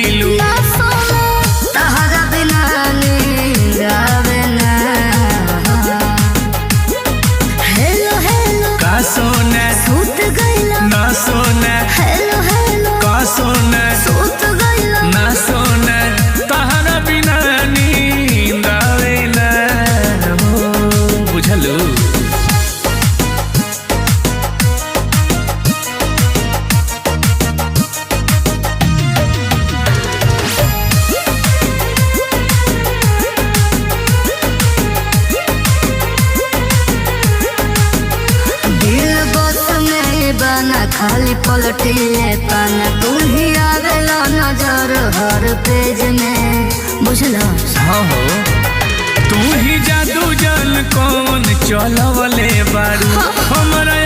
गईलू। तहरा बिना नींद आवे ना। हेलो हेलो का सोना सूत गइला ना सोना, हेलो हेलो का सोना सूत गइला ना सोना, तहरा बिना नींद आवे ना हो, बुझलू। बना खाली पलटिले पाना, तू ही आवेला नजर हर पेज में, बुझला। हाँ हो, तू ही जादू जान कौन चलवले बारू, हमरा